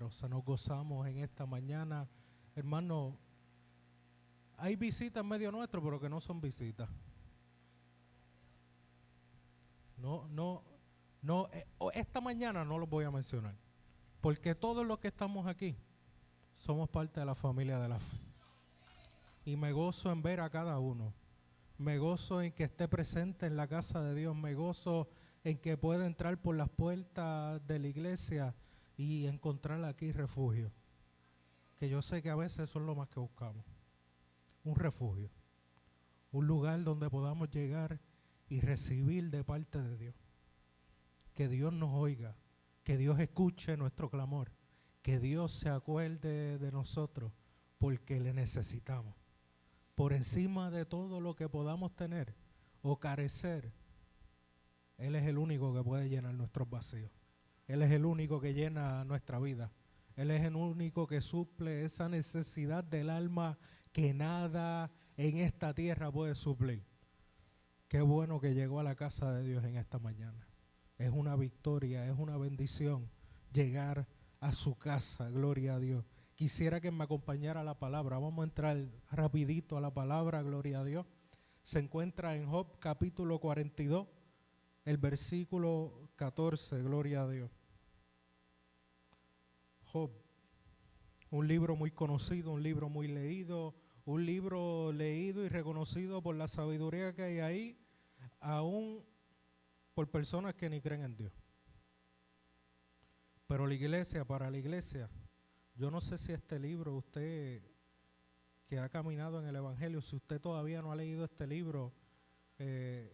poderosa. Nos gozamos en esta mañana. Hermano, hay visitas en medio nuestro, pero que no son visitas. Esta mañana no los voy a mencionar, porque todos los que estamos aquí somos parte de la familia de la fe. Y me gozo en ver a cada uno. Me gozo en que esté presente en la casa de Dios. Me gozo en que pueda entrar por las puertas de la iglesia y encontrar aquí refugio. Que yo sé que a veces eso es lo más que buscamos. Un refugio. Un lugar donde podamos llegar y recibir de parte de Dios. Que Dios nos oiga. Que Dios escuche nuestro clamor. Que Dios se acuerde de nosotros porque le necesitamos. Por encima de todo lo que podamos tener o carecer, Él es el único que puede llenar nuestros vacíos. Él es el único que llena nuestra vida. Él es el único que suple esa necesidad del alma que nada en esta tierra puede suplir. Qué bueno que llegó a la casa de Dios en esta mañana. Es una victoria, es una bendición llegar a su casa, gloria a Dios. Quisiera que me acompañara la palabra. Vamos a entrar rapidito a la palabra, gloria a Dios. Se encuentra en Job capítulo 42, el versículo 14, gloria a Dios. Job, un libro muy conocido, un libro muy leído, un libro leído y reconocido por la sabiduría que hay ahí, aún por personas que ni creen en Dios. Pero la iglesia, para la iglesia, yo no sé si este libro, usted que ha caminado en el Evangelio, si usted todavía no ha leído este libro,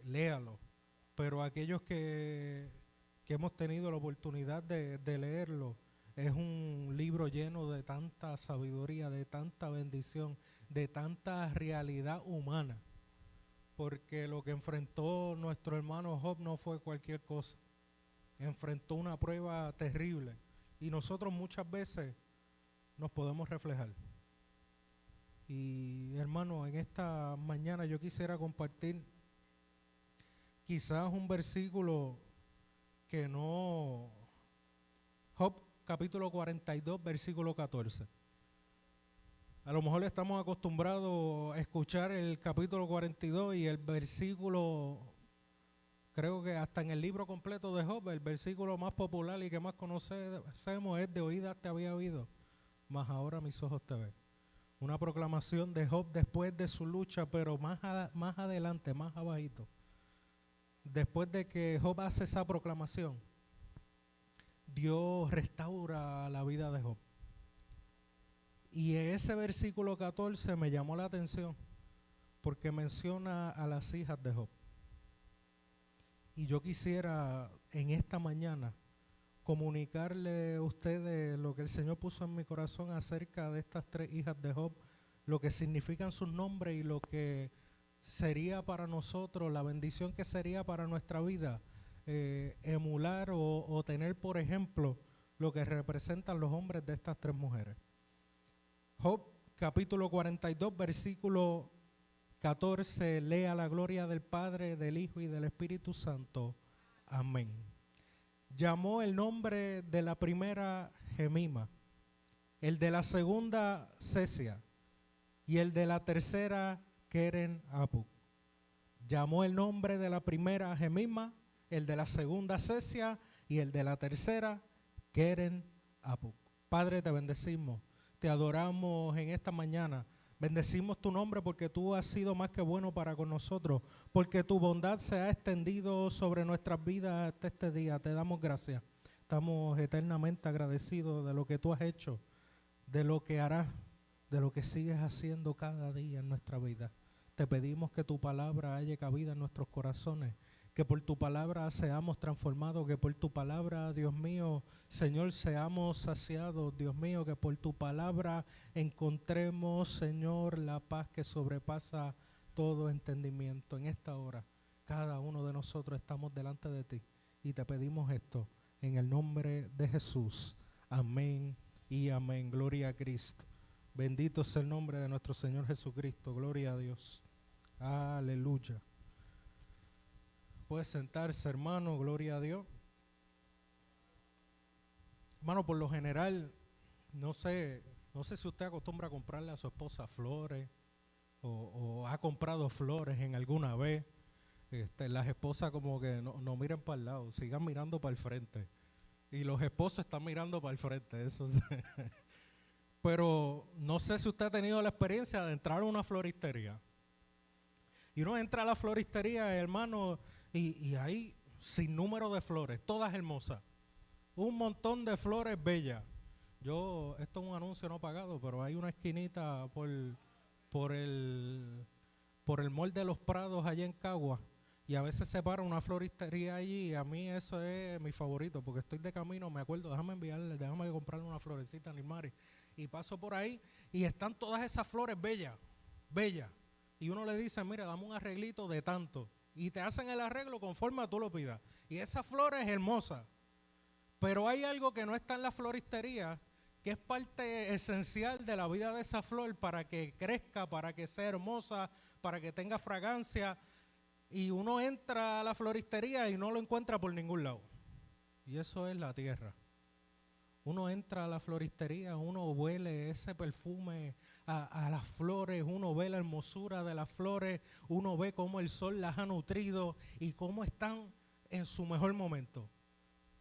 léalo. Pero aquellos que hemos tenido la oportunidad de leerlo, es un libro lleno de tanta sabiduría, de tanta bendición, de tanta realidad humana. Porque lo que enfrentó nuestro hermano Job no fue cualquier cosa. Enfrentó una prueba terrible. Y nosotros muchas veces nos podemos reflejar. Y hermano, en esta mañana yo quisiera compartir quizás un versículo que no... Job capítulo 42, versículo 14. A lo mejor estamos acostumbrados a escuchar el capítulo 42 y el versículo, creo que hasta en el libro completo de Job, el versículo más popular y que más conocemos es: de oídas te había oído, mas ahora mis ojos te ven. Una proclamación de Job después de su lucha, pero más adelante, más abajito. Después de que Job hace esa proclamación, Dios restaura la vida de Job. Y en ese versículo 14 me llamó la atención porque menciona a las hijas de Job. Y yo quisiera en esta mañana comunicarle a ustedes lo que el Señor puso en mi corazón acerca de estas tres hijas de Job, lo que significan sus nombres y lo que sería para nosotros, la bendición que sería para nuestra vida, emular o tener por ejemplo lo que representan los hombres de estas tres mujeres. Job capítulo 42, versículo 14, lea la gloria del Padre, del Hijo y del Espíritu Santo. Amén. Llamó el nombre de la primera Gemima, el de la segunda Sesia y el de la tercera Keren Apuk. Llamó el nombre de la primera Gemima, el de la segunda Sesia y el de la tercera Keren Apuk. Padre, te bendecimos, te adoramos en esta mañana. Bendecimos tu nombre porque tú has sido más que bueno para con nosotros, porque tu bondad se ha extendido sobre nuestras vidas hasta este día. Te damos gracias. Estamos eternamente agradecidos de lo que tú has hecho, de lo que harás, de lo que sigues haciendo cada día en nuestra vida. Te pedimos que tu palabra haya cabida en nuestros corazones, que por tu palabra seamos transformados, que por tu palabra, Dios mío, Señor, seamos saciados, Dios mío, que por tu palabra encontremos, Señor, la paz que sobrepasa todo entendimiento. En esta hora, cada uno de nosotros estamos delante de ti y te pedimos esto en el nombre de Jesús. Amén y amén. Gloria a Cristo. Bendito sea el nombre de nuestro Señor Jesucristo. Gloria a Dios. Aleluya. Puede sentarse, hermano, gloria a Dios. Hermano, por lo general, No sé, no sé si usted acostumbra a comprarle a su esposa flores o ha comprado flores en alguna vez. Las esposas como que no miren para el lado, sigan mirando para el frente. Y los esposos están mirando para el frente, eso sí. Pero no sé si usted ha tenido la experiencia de entrar a una floristería. Y uno entra a la floristería, hermano, y hay sin número de flores, todas hermosas. Un montón de flores bellas. Esto es un anuncio no pagado, pero hay una esquinita por el, por el Mall de los Prados allá en Cagua. Y a veces se para una floristería allí y a mí eso es mi favorito porque estoy de camino, me acuerdo, déjame comprarle una florecita a Nilmari. Y paso por ahí y están todas esas flores bellas, bellas. Y uno le dice, mira, dame un arreglito de tanto. Y te hacen el arreglo conforme a tú lo pidas. Y esa flor es hermosa. Pero hay algo que no está en la floristería, que es parte esencial de la vida de esa flor para que crezca, para que sea hermosa, para que tenga fragancia. Y uno entra a la floristería y no lo encuentra por ningún lado. Y eso es la tierra. Uno entra a la floristería, uno huele ese perfume a las flores, uno ve la hermosura de las flores, uno ve cómo el sol las ha nutrido y cómo están en su mejor momento.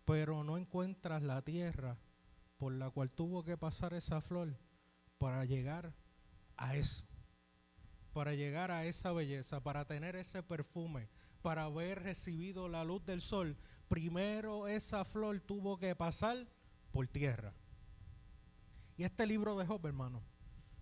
Pero no encuentras la tierra por la cual tuvo que pasar esa flor para llegar a eso, para llegar a esa belleza, para tener ese perfume, para haber recibido la luz del sol. Primero esa flor tuvo que pasar por tierra. Y este libro de Job, hermano,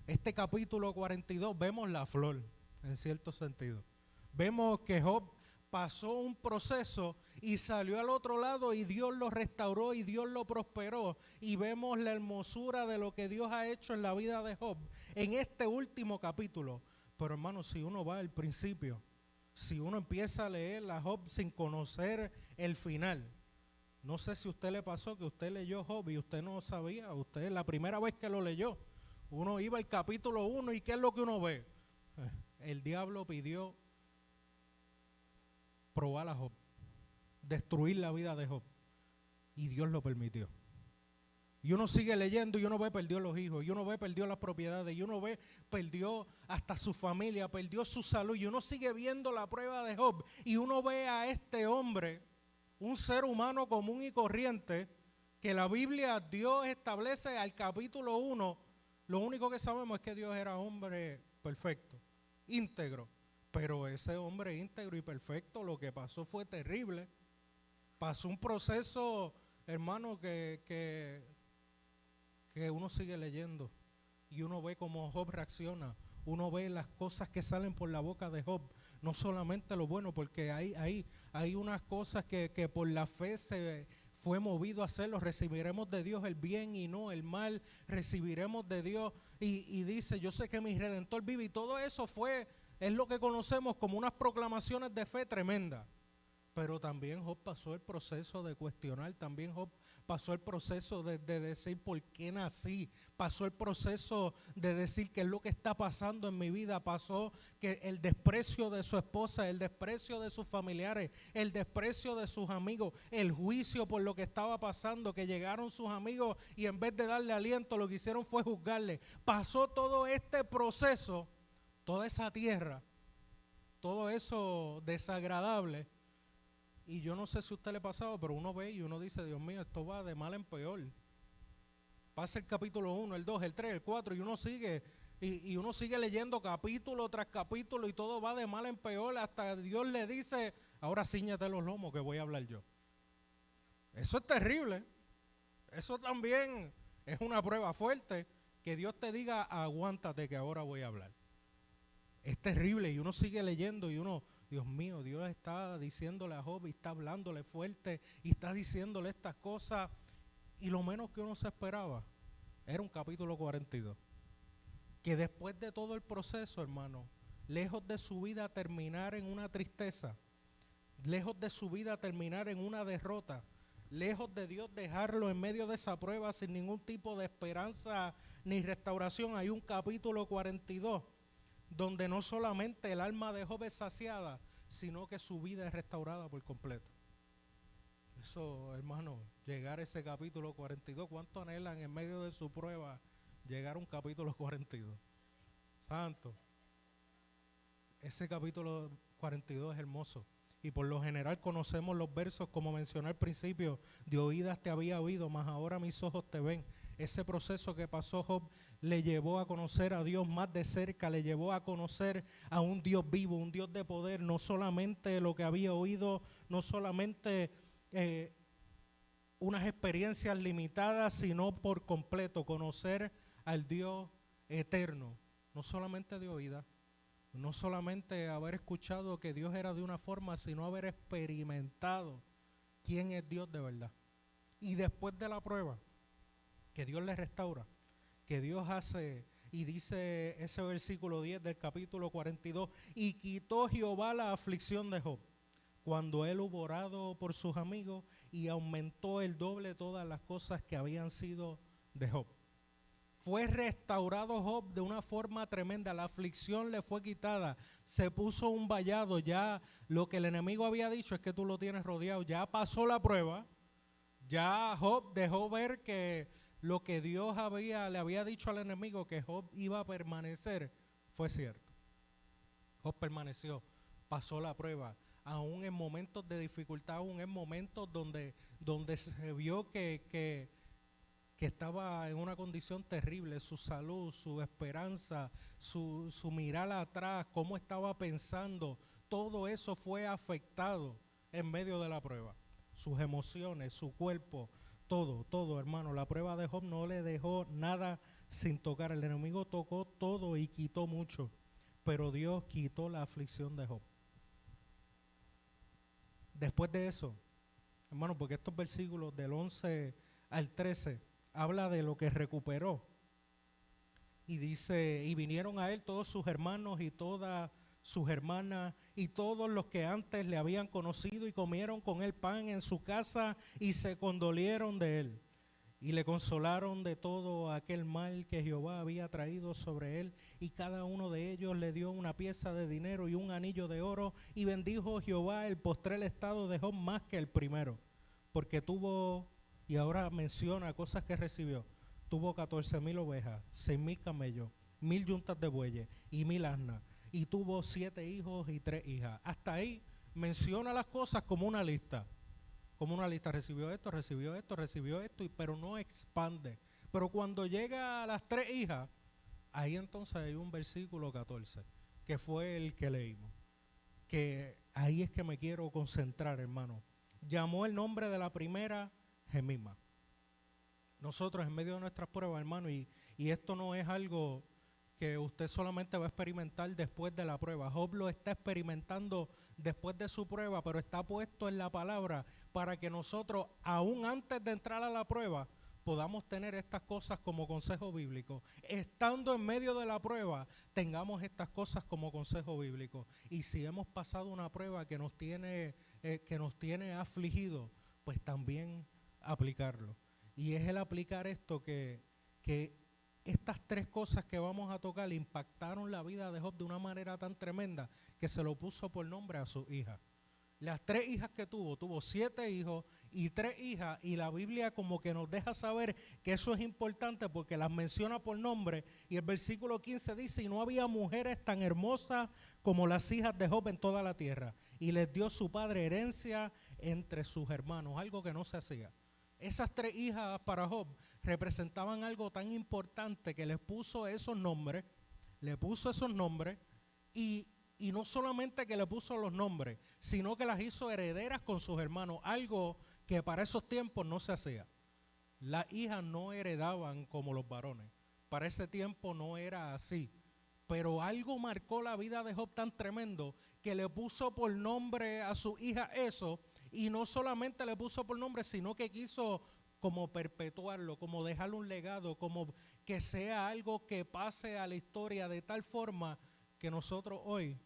este capítulo 42, vemos la flor, en cierto sentido. Vemos que Job pasó un proceso y salió al otro lado y Dios lo restauró y Dios lo prosperó. Y vemos la hermosura de lo que Dios ha hecho en la vida de Job en este último capítulo. Pero hermano, si uno va al principio, si uno empieza a leer a Job sin conocer el final, no sé si a usted le pasó que usted leyó Job y usted no sabía, usted la primera vez que lo leyó, uno iba al capítulo 1 y ¿qué es lo que uno ve? El diablo pidió probar a Job, destruir la vida de Job, y Dios lo permitió. Y uno sigue leyendo y uno ve perdió los hijos, y uno ve perdió las propiedades, y uno ve perdió hasta su familia, perdió su salud, y uno sigue viendo la prueba de Job, y uno ve a este hombre, un ser humano común y corriente, que la Biblia, Dios establece al capítulo 1, lo único que sabemos es que Dios era hombre perfecto, íntegro, pero ese hombre íntegro y perfecto lo que pasó fue terrible. Pasó un proceso, hermano, que uno sigue leyendo y uno ve cómo Job reacciona, uno ve las cosas que salen por la boca de Job, no solamente lo bueno, porque hay unas cosas que por la fe se fue movido a hacerlo. Recibiremos de Dios el bien y no el mal, recibiremos de Dios y dice, yo sé que mi Redentor vive, y todo eso es lo que conocemos como unas proclamaciones de fe tremendas. Pero también Job pasó el proceso de cuestionar, también Job pasó el proceso de decir por qué nací, pasó el proceso de decir qué es lo que está pasando en mi vida, pasó que el desprecio de su esposa, el desprecio de sus familiares, el desprecio de sus amigos, el juicio por lo que estaba pasando, que llegaron sus amigos y en vez de darle aliento lo que hicieron fue juzgarle. Pasó todo este proceso, toda esa tierra, todo eso desagradable. Y yo no sé si a usted le ha pasado, pero uno ve y uno dice, Dios mío, esto va de mal en peor. Pasa el capítulo 1, el 2, el 3, el 4 y uno sigue, y uno sigue leyendo capítulo tras capítulo y todo va de mal en peor hasta Dios le dice, ahora cíñate los lomos que voy a hablar yo. Eso es terrible. Eso también es una prueba fuerte, que Dios te diga, aguántate que ahora voy a hablar. Es terrible y uno sigue leyendo y uno, Dios mío, Dios está diciéndole a Job y está hablándole fuerte y está diciéndole estas cosas, y lo menos que uno se esperaba era un capítulo 42. Que después de todo el proceso, hermano, lejos de su vida terminar en una tristeza, lejos de su vida terminar en una derrota, lejos de Dios dejarlo en medio de esa prueba sin ningún tipo de esperanza ni restauración, hay un capítulo 42 donde no solamente el alma de Job es saciada, sino que su vida es restaurada por completo. Eso, hermano, llegar a ese capítulo 42, ¿cuánto anhelan en medio de su prueba llegar a un capítulo 42? Santo, ese capítulo 42 es hermoso. Y por lo general conocemos los versos, como mencioné al principio, de oídas te había oído, mas ahora mis ojos te ven. Ese proceso que pasó Job le llevó a conocer a Dios más de cerca, le llevó a conocer a un Dios vivo, un Dios de poder, no solamente lo que había oído, no solamente unas experiencias limitadas, sino por completo, conocer al Dios eterno, no solamente de oídas. No solamente haber escuchado que Dios era de una forma, sino haber experimentado quién es Dios de verdad. Y después de la prueba, que Dios le restaura, que Dios hace, y dice ese versículo 10 del capítulo 42, y quitó Jehová la aflicción de Job, cuando él hubo orado por sus amigos, y aumentó el doble todas las cosas que habían sido de Job. Fue restaurado Job de una forma tremenda, la aflicción le fue quitada, se puso un vallado, ya lo que el enemigo había dicho es que tú lo tienes rodeado, ya pasó la prueba, ya Job dejó ver que lo que Dios le había dicho al enemigo, que Job iba a permanecer, fue cierto. Job permaneció, pasó la prueba, aún en momentos de dificultad, aún en momentos donde se vio que estaba en una condición terrible, su salud, su esperanza, su mirar atrás, cómo estaba pensando, todo eso fue afectado en medio de la prueba. Sus emociones, su cuerpo, todo, hermano. La prueba de Job no le dejó nada sin tocar. El enemigo tocó todo y quitó mucho, pero Dios quitó la aflicción de Job. Después de eso, hermano, porque estos versículos del 11 al 13 habla de lo que recuperó. Y dice, y vinieron a él todos sus hermanos y todas sus hermanas y todos los que antes le habían conocido y comieron con él pan en su casa y se condolieron de él. Y le consolaron de todo aquel mal que Jehová había traído sobre él, y cada uno de ellos le dio una pieza de dinero y un anillo de oro, y bendijo Jehová el postrer estado de Job más que el primero, porque tuvo, y ahora menciona cosas que recibió, tuvo 14,000 ovejas, 6,000 camellos, 1,000 yuntas de bueyes y 1,000 asnas, y tuvo 7 hijos y 3 hijas. Hasta ahí menciona las cosas como una lista. Como una lista, recibió esto, pero no expande. Pero cuando llega a las 3 hijas, ahí entonces hay un versículo 14, que fue el que leímos. Que ahí es que me quiero concentrar, hermano. Llamó el nombre de la primera Gemima. Nosotros en medio de nuestras pruebas, hermano, y esto no es algo que usted solamente va a experimentar después de la prueba. Job lo está experimentando después de su prueba, pero está puesto en la palabra para que nosotros, aún antes de entrar a la prueba, podamos tener estas cosas como consejo bíblico. Estando en medio de la prueba, tengamos estas cosas como consejo bíblico. Y si hemos pasado una prueba que nos tiene afligido, pues también aplicarlo. Y es el aplicar esto que estas 3 cosas que vamos a tocar impactaron la vida de Job de una manera tan tremenda que se lo puso por nombre a su hija. Las 3 hijas que tuvo 7 hijos y 3 hijas, y la Biblia como que nos deja saber que eso es importante porque las menciona por nombre, y el versículo 15 dice, y no había mujeres tan hermosas como las hijas de Job en toda la tierra, y les dio su padre herencia entre sus hermanos, algo que no se hacía. Esas 3 hijas para Job representaban algo tan importante que les puso esos nombres, y no solamente que le puso los nombres, sino que las hizo herederas con sus hermanos, algo que para esos tiempos no se hacía. Las hijas no heredaban como los varones, para ese tiempo no era así, pero algo marcó la vida de Job tan tremendo que le puso por nombre a su hija eso. Y no solamente le puso por nombre, sino que quiso como perpetuarlo, como dejarle un legado, como que sea algo que pase a la historia de tal forma que nosotros hoy,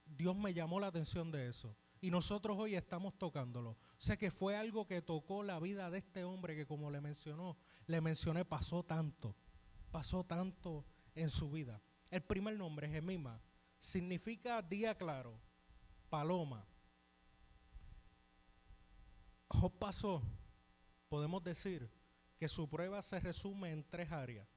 Dios me llamó la atención de eso. Y nosotros hoy estamos tocándolo. O sea que fue algo que tocó la vida de este hombre que, como le mencioné, pasó tanto en su vida. El primer nombre, Gemima, significa día claro, paloma. Job pasó, podemos decir, que su prueba se resume en 3 áreas.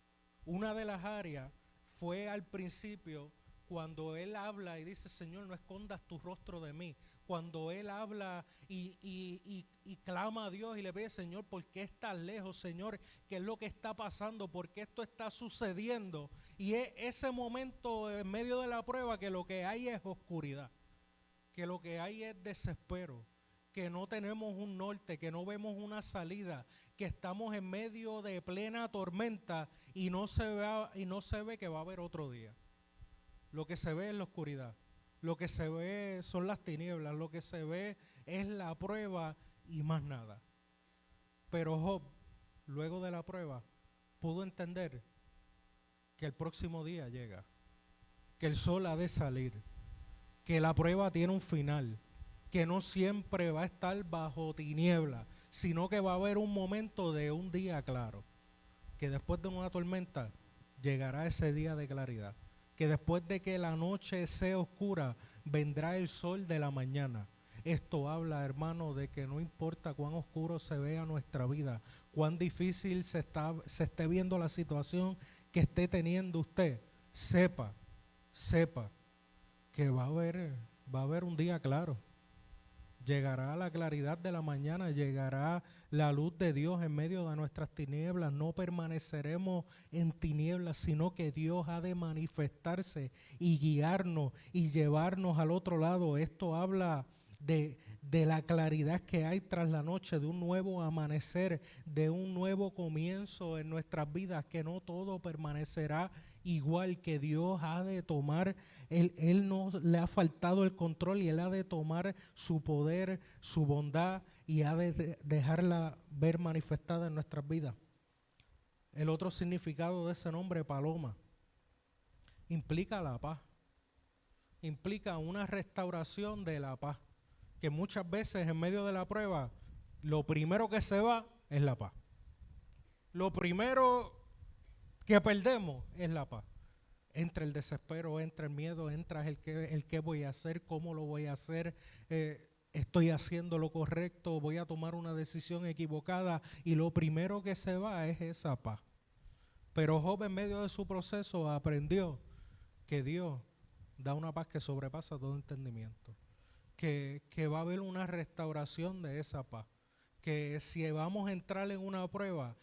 Una de las áreas fue al principio cuando él habla y dice, Señor, no escondas tu rostro de mí. Cuando él habla y clama a Dios y le pide, Señor, ¿por qué estás lejos, Señor? ¿Qué es lo que está pasando? ¿Por qué esto está sucediendo? Y es ese momento en medio de la prueba que lo que hay es oscuridad, que lo que hay es desespero, que no tenemos un norte, que no vemos una salida, que estamos en medio de plena tormenta y no se ve que va a haber otro día. Lo que se ve es la oscuridad, lo que se ve son las tinieblas, lo que se ve es la prueba y más nada. Pero Job, luego de la prueba, pudo entender que el próximo día llega, que el sol ha de salir, que la prueba tiene un final, que no siempre va a estar bajo tiniebla, sino que va a haber un momento de un día claro, que después de una tormenta llegará ese día de claridad, que después de que la noche sea oscura, vendrá el sol de la mañana. Esto habla, hermano, de que no importa cuán oscuro se vea nuestra vida, cuán difícil se esté viendo la situación que esté teniendo usted, sepa que va a haber un día claro. Llegará la claridad de la mañana, llegará la luz de Dios en medio de nuestras tinieblas. No permaneceremos en tinieblas, sino que Dios ha de manifestarse y guiarnos y llevarnos al otro lado. Esto habla de la claridad que hay tras la noche, de un nuevo amanecer, de un nuevo comienzo en nuestras vidas, que no todo permanecerá igual, que Dios ha de tomar, Él no le ha faltado el control y Él ha de tomar su poder, su bondad y ha de dejarla ver manifestada en nuestras vidas. El otro significado de ese nombre, paloma, implica la paz, implica una restauración de la paz, que muchas veces en medio de la prueba, lo primero que se va es la paz. Lo primero que perdemos es la paz. Entra el desespero, entra el miedo, entra el qué voy a hacer, cómo lo voy a hacer, estoy haciendo lo correcto, voy a tomar una decisión equivocada, y lo primero que se va es esa paz. Pero Job, en medio de su proceso, aprendió que Dios da una paz que sobrepasa todo entendimiento, que va a haber una restauración de esa paz, que si vamos a entrar en una prueba,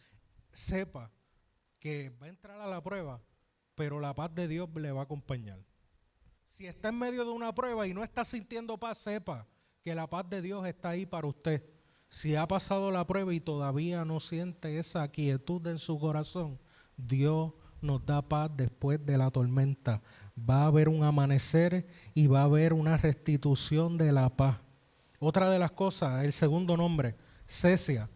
sepa que va a entrar a la prueba, pero la paz de Dios le va a acompañar. Si está en medio de una prueba y no está sintiendo paz, sepa que la paz de Dios está ahí para usted. Si ha pasado la prueba y todavía no siente esa quietud en su corazón, Dios nos da paz después de la tormenta. Va a haber un amanecer y va a haber una restitución de la paz. Otra de las cosas, el segundo nombre, Cesia.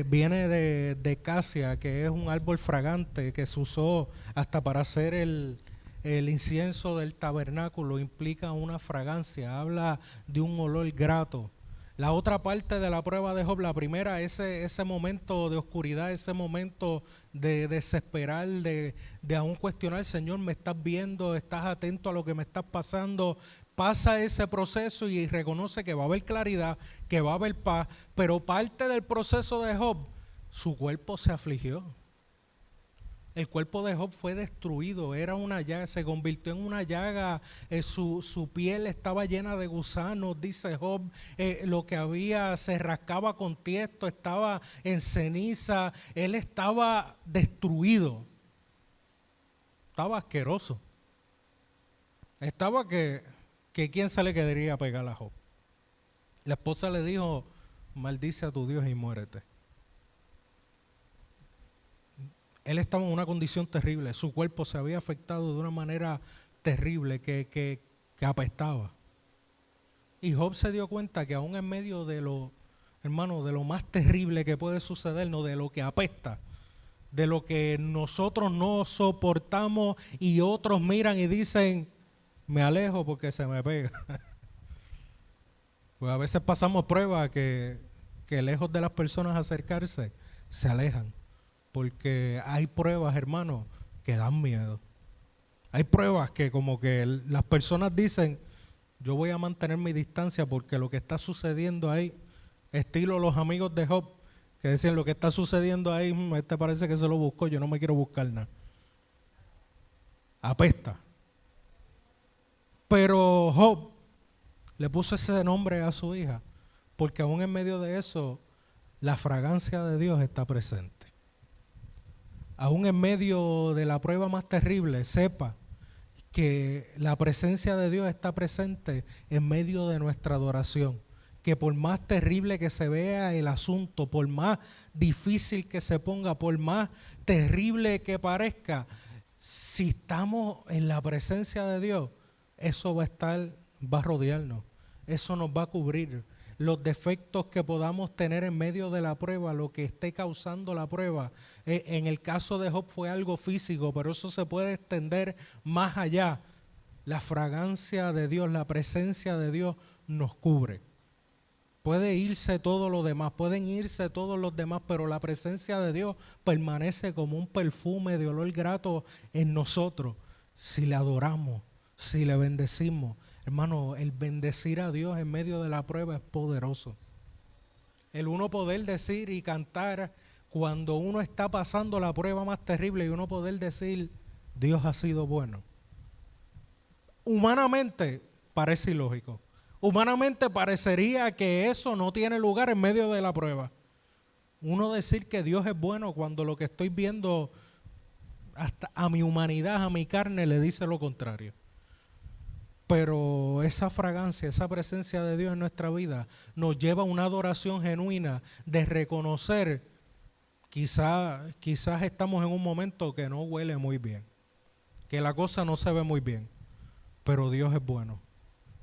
Viene de casia, que es un árbol fragante que se usó hasta para hacer el incienso del tabernáculo. Implica una fragancia, habla de un olor grato. La otra parte de la prueba de Job, la primera, ese momento de oscuridad, ese momento de desesperar, de aún cuestionar, Señor, ¿me estás viendo? ¿Estás atento a lo que me está pasando? Pasa ese proceso y reconoce que va a haber claridad, que va a haber paz, pero parte del proceso de Job, su cuerpo se afligió. El cuerpo de Job fue destruido, era una llaga, se convirtió en una llaga, su piel estaba llena de gusanos, dice Job, lo que había se rascaba con tiesto, estaba en ceniza, él estaba destruido, estaba asqueroso, estaba que quién se le quedaría pegar a Job. La esposa le dijo, maldice a tu Dios y muérete. Él estaba en una condición terrible, su cuerpo se había afectado de una manera terrible que apestaba. Y Job se dio cuenta que aún en medio de lo, hermano, de lo más terrible que puede sucedernos, de lo que apesta, de lo que nosotros no soportamos y otros miran y dicen, me alejo porque se me pega. Pues a veces pasamos pruebas que lejos de las personas acercarse, se alejan. Porque hay pruebas, hermano, que dan miedo. Hay pruebas que como que las personas dicen, yo voy a mantener mi distancia porque lo que está sucediendo ahí estilo los amigos de Job, que decían lo que está sucediendo ahí, este parece que se lo buscó, yo no me quiero buscar nada. Apesta. Pero Job le puso ese nombre a su hija, porque aún en medio de eso, la fragancia de Dios está presente. Aún en medio de la prueba más terrible, sepa que la presencia de Dios está presente en medio de nuestra adoración. Que por más terrible que se vea el asunto, por más difícil que se ponga, por más terrible que parezca, si estamos en la presencia de Dios, eso va a rodearnos, eso nos va a cubrir. Los defectos que podamos tener en medio de la prueba, lo que esté causando la prueba. En el caso de Job fue algo físico, pero eso se puede extender más allá. La fragancia de Dios, la presencia de Dios nos cubre. Puede irse todo lo demás, pueden irse todos los demás, pero la presencia de Dios permanece como un perfume de olor grato en nosotros. Si le adoramos, si le bendecimos. Hermano, el bendecir a Dios en medio de la prueba es poderoso. El uno poder decir y cantar cuando uno está pasando la prueba más terrible y uno poder decir, Dios ha sido bueno. Humanamente parece ilógico. Humanamente parecería que eso no tiene lugar en medio de la prueba. Uno decir que Dios es bueno cuando lo que estoy viendo hasta a mi humanidad, a mi carne le dice lo contrario. Pero esa fragancia, esa presencia de Dios en nuestra vida nos lleva a una adoración genuina de reconocer, quizás estamos en un momento que no huele muy bien, que la cosa no se ve muy bien, pero Dios es bueno,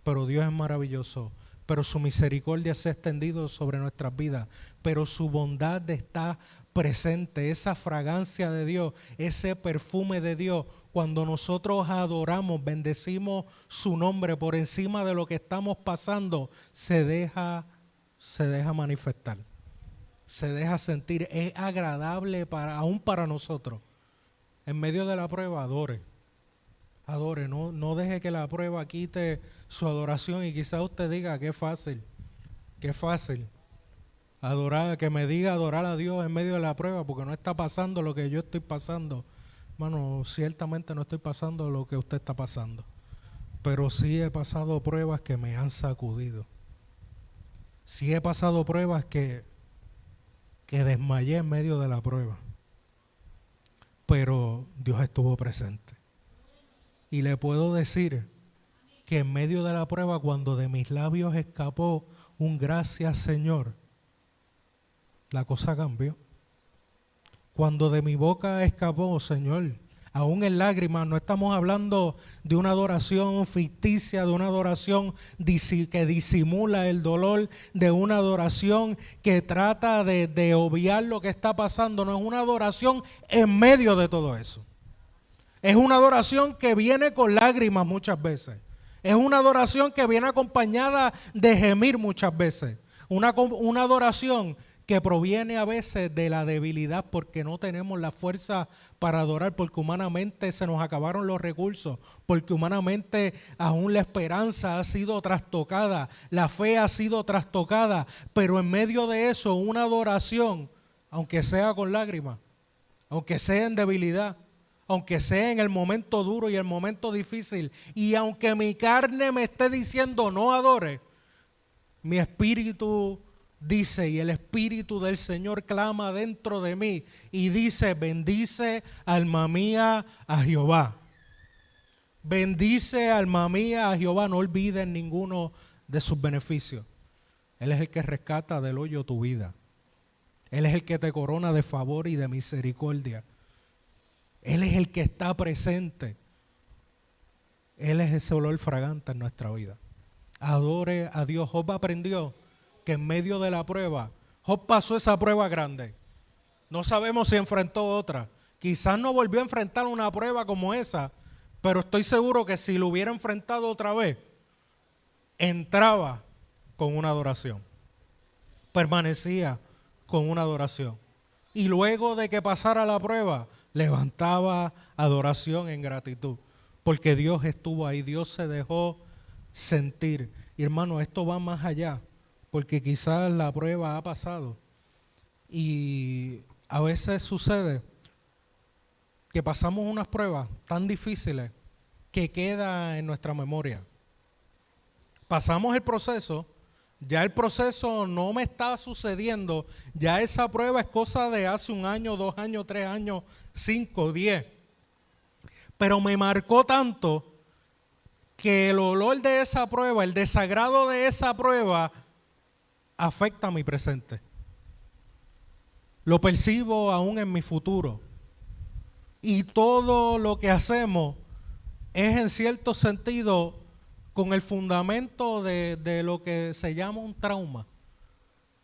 pero Dios es maravilloso, pero su misericordia se ha extendido sobre nuestras vidas, pero su bondad está presente, esa fragancia de Dios, ese perfume de Dios, cuando nosotros adoramos, bendecimos su nombre por encima de lo que estamos pasando, se deja manifestar, se deja sentir, es agradable aún para nosotros. En medio de la prueba, adore, no deje que la prueba quite su adoración y quizás usted diga, qué fácil. Adorar, que me diga adorar a Dios en medio de la prueba porque no está pasando lo que yo estoy pasando. Hermano, ciertamente no estoy pasando lo que usted está pasando, pero sí he pasado pruebas que me han sacudido. Sí he pasado pruebas que desmayé en medio de la prueba, pero Dios estuvo presente. Y le puedo decir que en medio de la prueba, cuando de mis labios escapó un gracias Señor, la cosa cambió. Cuando de mi boca escapó, Señor, aún en lágrimas, no estamos hablando de una adoración ficticia, de una adoración que disimula el dolor, de una adoración que trata de obviar lo que está pasando. No es una adoración en medio de todo eso. Es una adoración que viene con lágrimas muchas veces. Es una adoración que viene acompañada de gemir muchas veces. Una adoración que proviene a veces de la debilidad porque no tenemos la fuerza para adorar, porque humanamente se nos acabaron los recursos, porque humanamente aún la esperanza ha sido trastocada, la fe ha sido trastocada, pero en medio de eso una adoración, aunque sea con lágrimas, aunque sea en debilidad, aunque sea en el momento duro y el momento difícil, y aunque mi carne me esté diciendo no adore, mi espíritu dice, y el Espíritu del Señor clama dentro de mí y dice, bendice alma mía a Jehová. Bendice alma mía a Jehová, no olvides ninguno de sus beneficios. Él es el que rescata del hoyo tu vida. Él es el que te corona de favor y de misericordia. Él es el que está presente. Él es ese olor fragante en nuestra vida. Adore a Dios. Job aprendió que en medio de la prueba, Job pasó esa prueba grande. No sabemos si enfrentó otra. Quizás no volvió a enfrentar una prueba como esa, pero estoy seguro que si lo hubiera enfrentado otra vez, entraba con una adoración. Permanecía con una adoración. Y luego de que pasara la prueba, levantaba adoración en gratitud. Porque Dios estuvo ahí, Dios se dejó sentir. Y hermano, esto va más allá. porque quizás la prueba ha pasado. Y a veces sucede que pasamos unas pruebas tan difíciles que queda en nuestra memoria. Pasamos el proceso, ya el proceso no me está sucediendo, ya esa prueba es cosa de hace 1 año, 2 años, 3 años, 5, 10. Pero me marcó tanto que el olor de esa prueba, el desagrado de esa prueba, afecta a mi presente. Lo percibo aún en mi futuro. Y todo lo que hacemos es en cierto sentido con el fundamento de lo que se llama un trauma.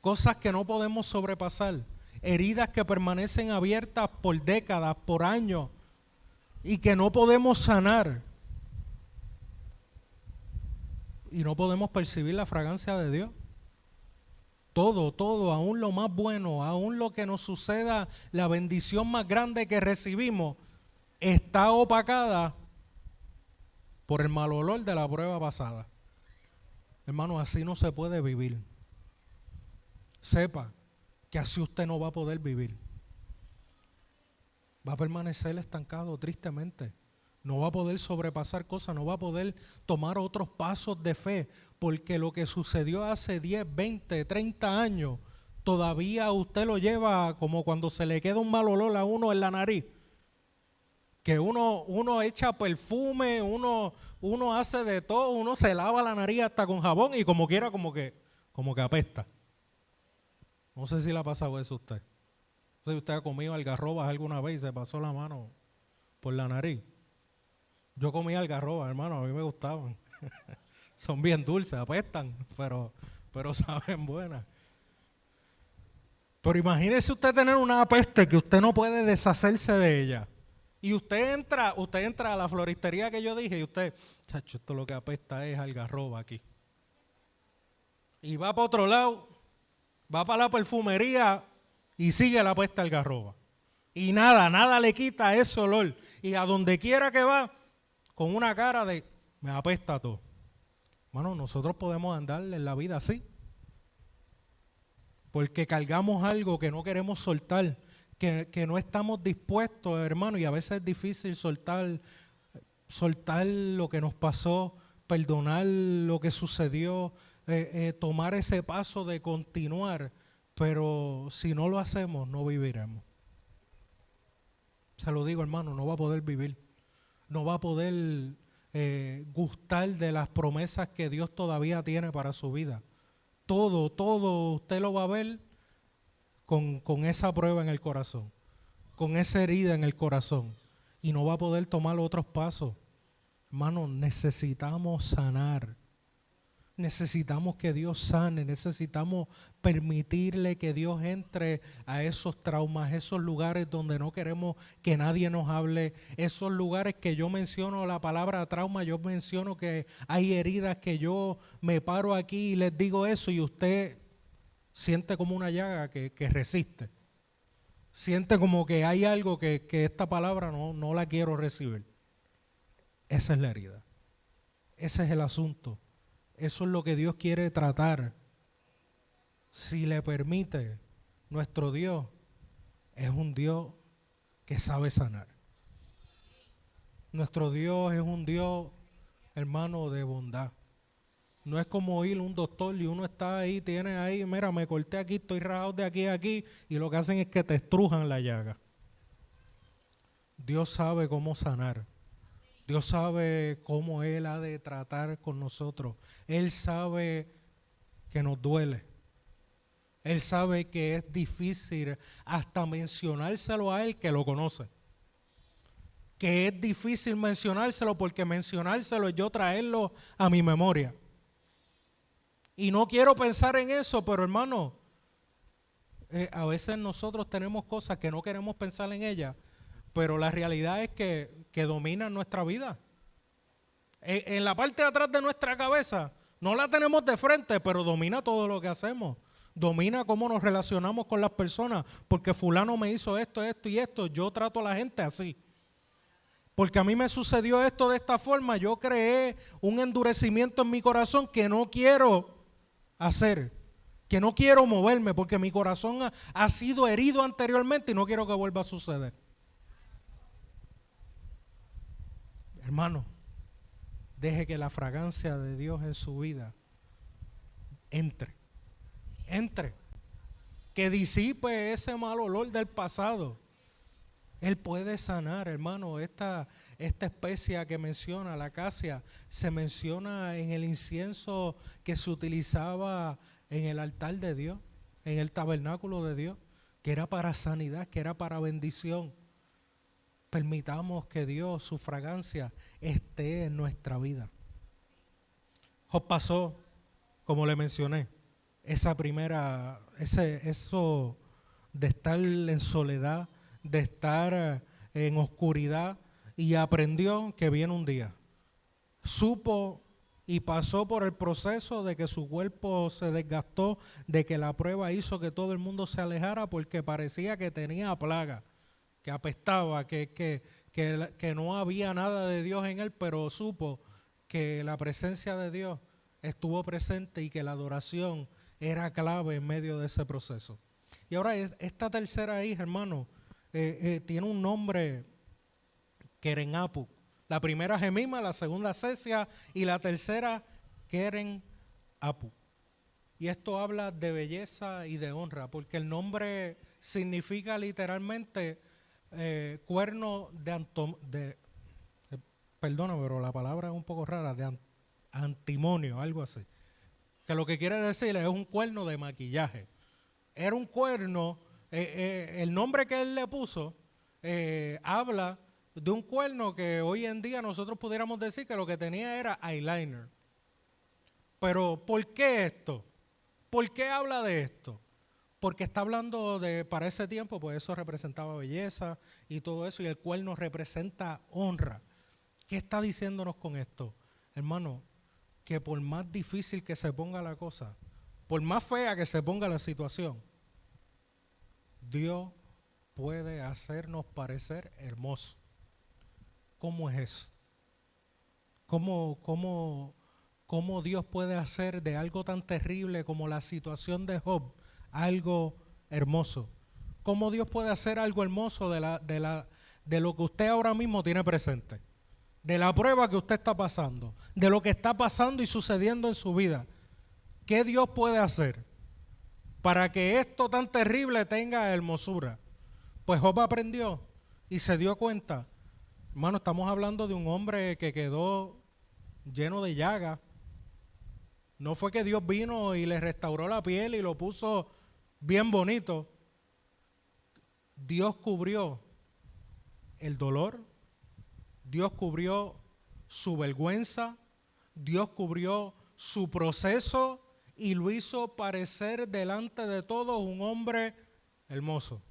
Cosas que no podemos sobrepasar. Heridas que permanecen abiertas por décadas, por años, y que no podemos sanar. Y no podemos percibir la fragancia de Dios. Todo, aún lo más bueno, aún lo que nos suceda, la bendición más grande que recibimos, está opacada por el mal olor de la prueba pasada. Hermano, así no se puede vivir. Sepa que así usted no va a poder vivir. Va a permanecer estancado tristemente. No va a poder sobrepasar cosas, no va a poder tomar otros pasos de fe, porque lo que sucedió hace 10, 20, 30 años, todavía usted lo lleva como cuando se le queda un mal olor a uno en la nariz. Que uno echa perfume, uno hace de todo, uno se lava la nariz hasta con jabón y como quiera como que apesta. No sé si le ha pasado eso a usted. No sé si usted ha comido algarrobas alguna vez y se pasó la mano por la nariz. Yo comía algarrobas, hermano, a mí me gustaban. Son bien dulces, apestan, pero saben buenas. Pero imagínese usted tener una peste que usted no puede deshacerse de ella. Y usted entra a la floristería que yo dije y usted, chacho, esto lo que apesta es algarroba aquí. Y va para otro lado, va para la perfumería y sigue la peste algarroba. Y nada le quita ese olor. Y a donde quiera que va, con una cara de, me apesta todo. Bueno, nosotros podemos andar en la vida así. Porque cargamos algo que no queremos soltar, que no estamos dispuestos, hermano, y a veces es difícil soltar lo que nos pasó, perdonar lo que sucedió, tomar ese paso de continuar, pero si no lo hacemos, no viviremos. Se lo digo, hermano, no va a poder vivir, no va a poder gustar de las promesas que Dios todavía tiene para su vida. Todo usted lo va a ver con esa prueba en el corazón, con esa herida en el corazón, y no va a poder tomar otros pasos. Hermano, necesitamos sanar, necesitamos que Dios sane, necesitamos permitirle que Dios entre a esos traumas, esos lugares donde no queremos que nadie nos hable, esos lugares que yo menciono la palabra trauma, yo menciono que hay heridas que yo me paro aquí y les digo eso y usted siente como una llaga que resiste. Siente como que hay algo que esta palabra no la quiero recibir. Esa es la herida. Ese es el asunto. Eso es lo que Dios quiere tratar. Si le permite, nuestro Dios es un Dios que sabe sanar. Nuestro Dios es un Dios, hermano, de bondad. No es como ir a un doctor y uno está ahí, tiene ahí, mira, me corté aquí, estoy rajado de aquí a aquí, y lo que hacen es que te estrujan la llaga. Dios sabe cómo sanar. Dios sabe cómo Él ha de tratar con nosotros. Él sabe que nos duele. Él sabe que es difícil hasta mencionárselo a Él que lo conoce. Que es difícil mencionárselo porque mencionárselo es yo traerlo a mi memoria. Y no quiero pensar en eso, pero hermano, a veces nosotros tenemos cosas que no queremos pensar en ellas, pero la realidad es que dominan nuestra vida. En la parte de atrás de nuestra cabeza, no la tenemos de frente, pero domina todo lo que hacemos. Domina cómo nos relacionamos con las personas, porque fulano me hizo esto y esto, yo trato a la gente así. Porque a mí me sucedió esto de esta forma, yo creé un endurecimiento en mi corazón que no quiero hacer. que no quiero moverme porque mi corazón ha sido herido anteriormente y no quiero que vuelva a suceder. Hermano, deje que la fragancia de Dios en su vida entre, que disipe ese mal olor del pasado. Él puede sanar, hermano. Esta especia que menciona, la acacia, se menciona en el incienso que se utilizaba en el altar de Dios, en el tabernáculo de Dios, que era para sanidad, que era para bendición. Permitamos que Dios, su fragancia, esté en nuestra vida. Job pasó, como le mencioné, eso de estar en soledad, de estar en oscuridad, y aprendió que viene un día. Supo y pasó por el proceso de que su cuerpo se desgastó, de que la prueba hizo que todo el mundo se alejara porque parecía que tenía plaga, que apestaba, que no había nada de Dios en él, pero supo que la presencia de Dios estuvo presente y que la adoración era clave en medio de ese proceso. Y ahora esta tercera hija, hermano, tiene un nombre, Keren-Apuk. La primera Jemima, la segunda Cesia y la tercera Keren-Apuk. Y esto habla de belleza y de honra, porque el nombre significa literalmente cuerno perdona, pero la palabra es un poco rara, de antimonio, algo así. Que lo que quiere decir es un cuerno de maquillaje. Era un cuerno, el nombre que él le puso habla de un cuerno que hoy en día nosotros pudiéramos decir que lo que tenía era eyeliner. Pero ¿por qué esto? ¿Por qué habla de esto? Porque está hablando de, para ese tiempo, pues eso representaba belleza y todo eso, y el cuerno representa honra. ¿Qué está diciéndonos con esto? Hermano, que por más difícil que se ponga la cosa, por más fea que se ponga la situación, Dios puede hacernos parecer hermosos. ¿Cómo es eso? ¿Cómo Dios puede hacer de algo tan terrible como la situación de Job algo hermoso? ¿Cómo Dios puede hacer algo hermoso de lo que usted ahora mismo tiene presente? De la prueba que usted está pasando, de lo que está pasando y sucediendo en su vida. ¿Qué Dios puede hacer para que esto tan terrible tenga hermosura? Pues Job aprendió y se dio cuenta. Hermano, estamos hablando de un hombre que quedó lleno de llagas. No fue que Dios vino y le restauró la piel y lo puso bien bonito. Dios cubrió el dolor, Dios cubrió su vergüenza, Dios cubrió su proceso y lo hizo parecer delante de todos un hombre hermoso.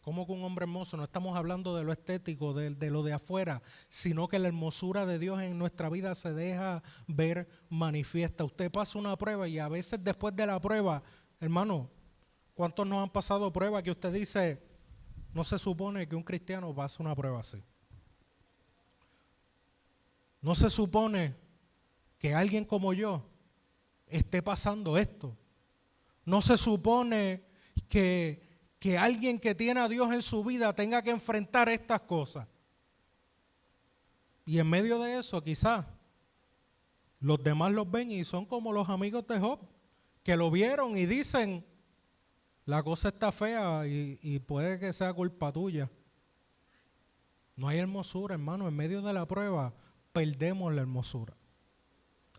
¿Cómo que un hombre hermoso? No estamos hablando de lo estético, de lo de afuera, sino que la hermosura de Dios en nuestra vida se deja ver manifiesta. Usted pasa una prueba y a veces después de la prueba, hermano, ¿cuántos nos han pasado pruebas que usted dice, no se supone que un cristiano pase una prueba así? No se supone que alguien como yo esté pasando esto. No se supone que alguien que tiene a Dios en su vida tenga que enfrentar estas cosas. Y en medio de eso, quizás, los demás los ven y son como los amigos de Job, que lo vieron y dicen, la cosa está fea y puede que sea culpa tuya. No hay hermosura, hermano. En medio de la prueba, perdemos la hermosura.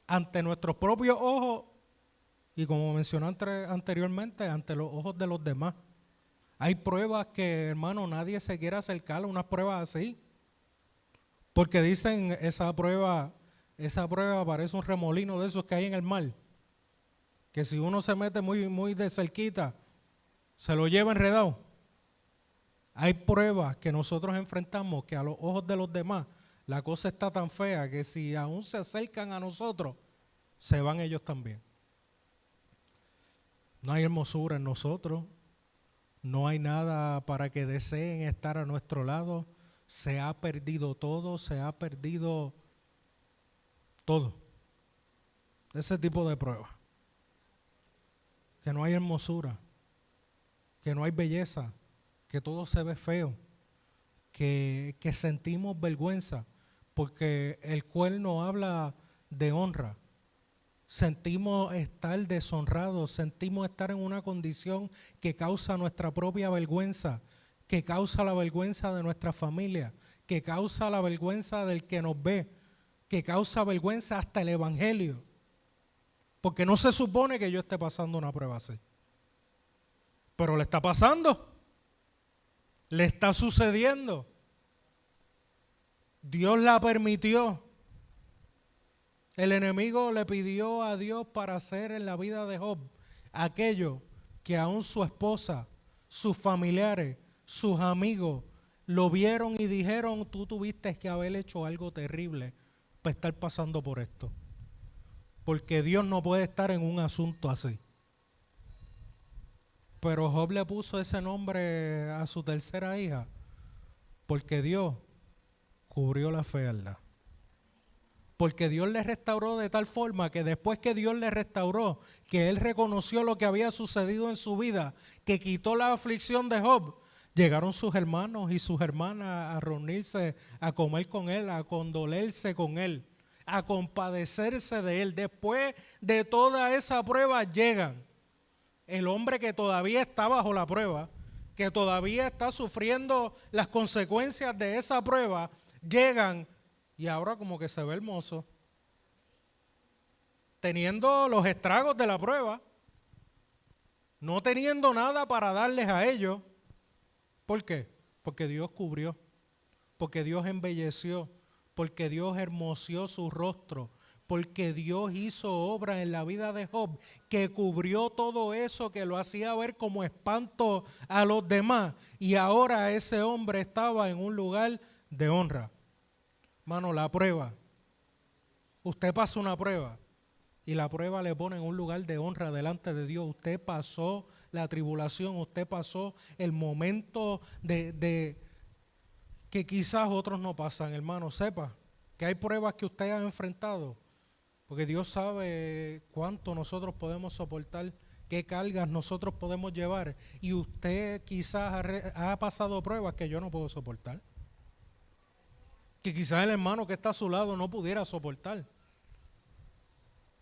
Ante nuestros propios ojos y, como mencioné anteriormente, ante los ojos de los demás. Hay pruebas que, hermano, nadie se quiere acercar a unas pruebas así. Porque dicen, esa prueba parece un remolino de esos que hay en el mar. Que si uno se mete muy de cerquita, se lo lleva enredado. Hay pruebas que nosotros enfrentamos que a los ojos de los demás la cosa está tan fea que si aún se acercan a nosotros, se van ellos también. No hay hermosura en nosotros. No hay nada para que deseen estar a nuestro lado. Se ha perdido todo, se ha perdido todo. Ese tipo de pruebas. que no hay hermosura, que no hay belleza, que todo se ve feo, que sentimos vergüenza, porque el cuerno habla de honra. Sentimos estar deshonrados, sentimos estar en una condición que causa nuestra propia vergüenza, que causa la vergüenza de nuestra familia, que causa la vergüenza del que nos ve, que causa vergüenza hasta el evangelio. Porque no se supone que yo esté pasando una prueba así. Pero le está pasando. Le está sucediendo. Dios la permitió. El enemigo le pidió a Dios para hacer en la vida de Job aquello que aún su esposa, sus familiares, sus amigos lo vieron y dijeron: tú tuviste que haber hecho algo terrible para estar pasando por esto. Porque Dios no puede estar en un asunto así. Pero Job le puso ese nombre a su tercera hija porque Dios cubrió la fealdad. Porque Dios le restauró de tal forma que después que Dios le restauró, que él reconoció lo que había sucedido en su vida, que quitó la aflicción de Job, llegaron sus hermanos y sus hermanas a reunirse, a comer con él, a condolerse con él, a compadecerse de él. Después de toda esa prueba llegan. El hombre que todavía está bajo la prueba, que todavía está sufriendo las consecuencias de esa prueba, llegan y ahora como que se ve hermoso, teniendo los estragos de la prueba, no teniendo nada para darles a ellos. ¿Por qué? Porque Dios cubrió, porque Dios embelleció, porque Dios hermoseó su rostro, porque Dios hizo obra en la vida de Job que cubrió todo eso que lo hacía ver como espanto a los demás, y ahora ese hombre estaba en un lugar de honra. Mano, la prueba, usted pasa una prueba y la prueba le pone en un lugar de honra delante de Dios. Usted pasó la tribulación, usted pasó el momento de que quizás otros no pasan, hermano. Sepa que hay pruebas que usted ha enfrentado, porque Dios sabe cuánto nosotros podemos soportar, qué cargas nosotros podemos llevar, y usted quizás ha pasado pruebas que yo no puedo soportar, que quizás el hermano que está a su lado no pudiera soportar.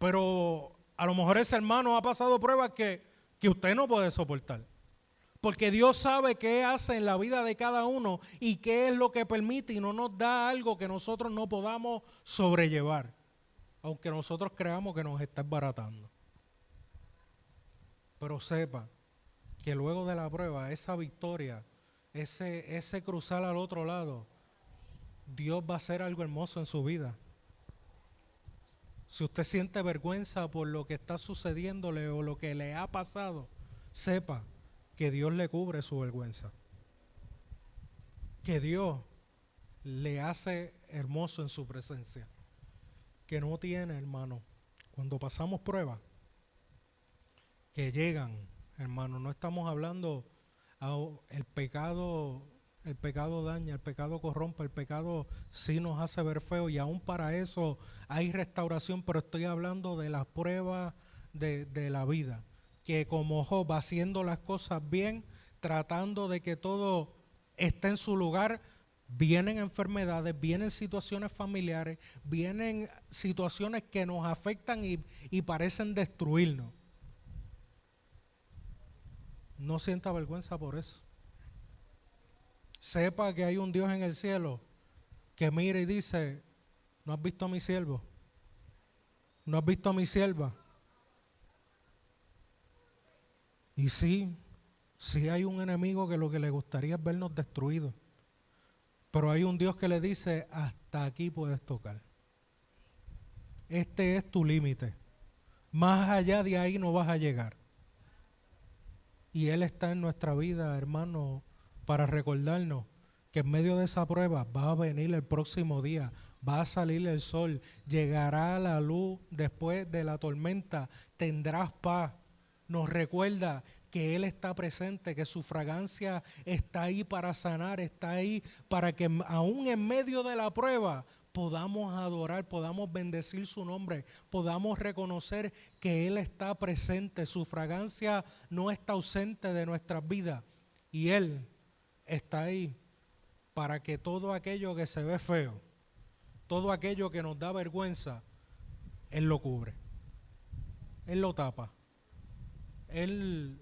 Pero a lo mejor ese hermano ha pasado pruebas que usted no puede soportar. Porque Dios sabe qué hace en la vida de cada uno y qué es lo que permite, y no nos da algo que nosotros no podamos sobrellevar, aunque nosotros creamos que nos está embaratando. Pero sepa que luego de la prueba, esa victoria, ese cruzar al otro lado, Dios va a hacer algo hermoso en su vida. Si usted siente vergüenza por lo que está sucediéndole o lo que le ha pasado, sepa que Dios le cubre su vergüenza. Que Dios le hace hermoso en su presencia. Que no tiene, hermano, cuando pasamos pruebas, que llegan, hermano, no estamos hablando, el pecado daña, el pecado corrompe, el pecado sí nos hace ver feo, y aún para eso hay restauración, pero estoy hablando de las pruebas de la vida, que como Job, haciendo las cosas bien, tratando de que todo esté en su lugar, vienen enfermedades, vienen situaciones familiares, vienen situaciones que nos afectan y parecen destruirnos. No sienta vergüenza por eso. Sepa que hay un Dios en el cielo que mira y dice: ¿no has visto a mi siervo? ¿No has visto a mi sierva? Y sí hay un enemigo que lo que le gustaría es vernos destruidos. Pero hay un Dios que le dice: hasta aquí puedes tocar. Este es tu límite. Más allá de ahí no vas a llegar. Y Él está en nuestra vida, hermano, para recordarnos que en medio de esa prueba va a venir el próximo día, va a salir el sol, llegará la luz después de la tormenta, tendrás paz. Nos recuerda que Él está presente, que su fragancia está ahí para sanar, está ahí para que aún en medio de la prueba podamos adorar, podamos bendecir su nombre, podamos reconocer que Él está presente, su fragancia no está ausente de nuestras vidas y Él está ahí para que todo aquello que se ve feo, todo aquello que nos da vergüenza, Él lo cubre, Él lo tapa, Él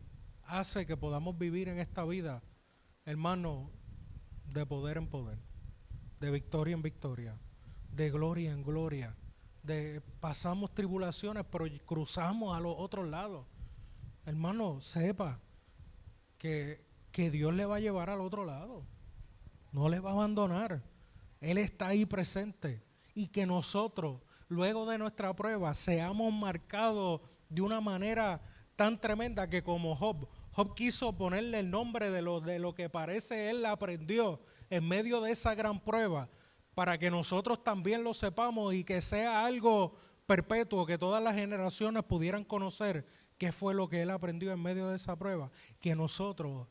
hace que podamos vivir en esta vida, hermano, de poder en poder, de victoria en victoria, de gloria en gloria, de pasamos tribulaciones, pero cruzamos a los otros lados. Hermano, sepa que Dios le va a llevar al otro lado, no le va a abandonar, Él está ahí presente y que nosotros, luego de nuestra prueba, seamos marcados de una manera tan tremenda que como Job quiso ponerle el nombre de lo que parece él aprendió en medio de esa gran prueba, para que nosotros también lo sepamos y que sea algo perpetuo, que todas las generaciones pudieran conocer qué fue lo que él aprendió en medio de esa prueba, que nosotros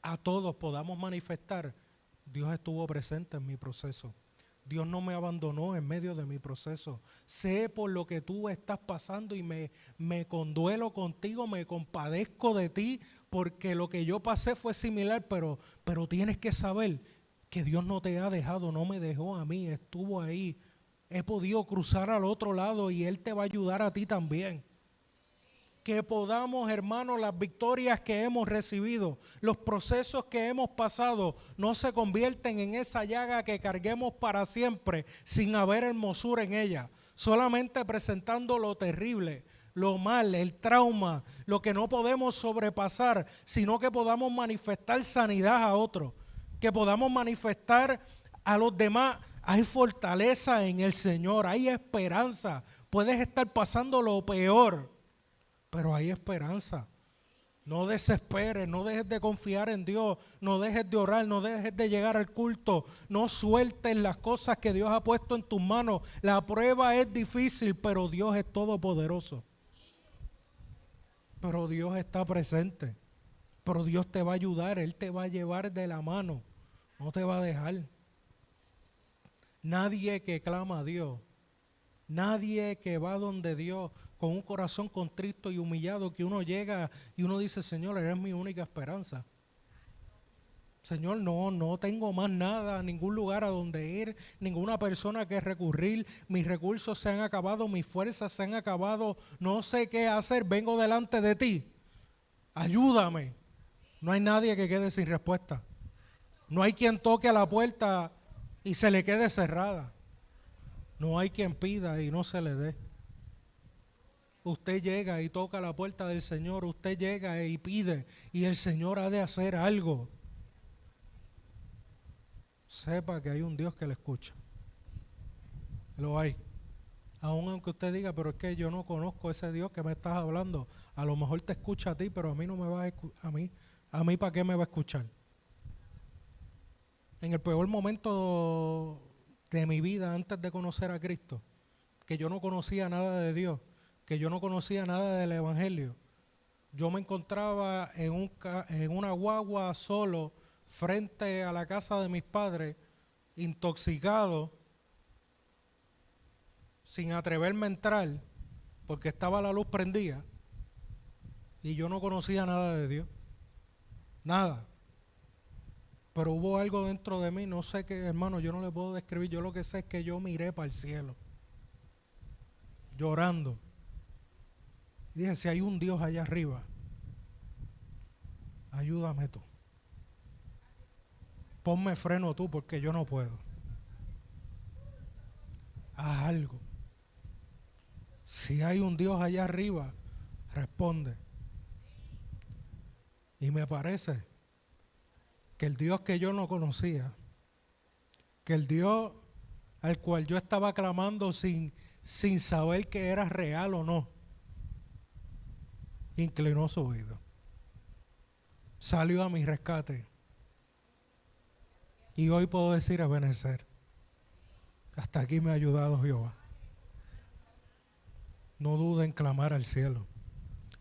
a todos podamos manifestar: Dios estuvo presente en mi proceso. Dios no me abandonó en medio de mi proceso. Sé por lo que tú estás pasando y me conduelo contigo, me compadezco de ti, porque lo que yo pasé fue similar, pero tienes que saber que Dios no te ha dejado, no me dejó a mí, estuvo ahí. He podido cruzar al otro lado y Él te va a ayudar a ti también. Que podamos, hermanos, las victorias que hemos recibido, los procesos que hemos pasado, no se convierten en esa llaga que carguemos para siempre sin haber hermosura en ella, solamente presentando lo terrible, lo mal, el trauma, lo que no podemos sobrepasar, sino que podamos manifestar sanidad a otros, que podamos manifestar a los demás: hay fortaleza en el Señor, hay esperanza. Puedes estar pasando lo peor, pero hay esperanza. No desesperes, no dejes de confiar en Dios, no dejes de orar, no dejes de llegar al culto, no sueltes las cosas que Dios ha puesto en tus manos. La prueba es difícil, pero Dios es todopoderoso. Pero Dios está presente, pero Dios te va a ayudar, Él te va a llevar de la mano, no te va a dejar. Nadie que clama a Dios, nadie que va donde Dios con un corazón contrito y humillado, que uno llega y uno dice: Señor, eres mi única esperanza. Señor, no tengo más nada, ningún lugar a donde ir, ninguna persona que recurrir, mis recursos se han acabado, mis fuerzas se han acabado, no sé qué hacer, vengo delante de ti, ayúdame. No hay nadie que quede sin respuesta. No hay quien toque a la puerta y se le quede cerrada. No hay quien pida y no se le dé. Usted llega y toca la puerta del Señor, usted llega y pide y el Señor ha de hacer algo. Sepa que hay un Dios que le escucha. Lo hay. Aun aunque usted diga: pero es que yo no conozco ese Dios que me estás hablando. A lo mejor te escucha a ti, pero a mí no me va a escuchar. A mí ¿para qué me va a escuchar? En el peor momento de mi vida, antes de conocer a Cristo, que yo no conocía nada de Dios, que yo no conocía nada del Evangelio, yo me encontraba en una guagua solo frente a la casa de mis padres, intoxicado, sin atreverme a entrar, porque estaba la luz prendida y yo no conocía nada de Dios, nada. Pero hubo algo dentro de mí, no sé qué, hermano, yo no le puedo describir. Yo lo que sé es que yo miré para el cielo, llorando. Y dije: si hay un Dios allá arriba, ayúdame tú. Ponme freno tú, porque yo no puedo. Haz algo. Si hay un Dios allá arriba, responde. Y me parece que el Dios que yo no conocía, que el Dios al cual yo estaba clamando sin saber que era real o no, inclinó su oído, salió a mi rescate. Y hoy puedo decir: Ebenezer, hasta aquí me ha ayudado Jehová. No duden en clamar al cielo.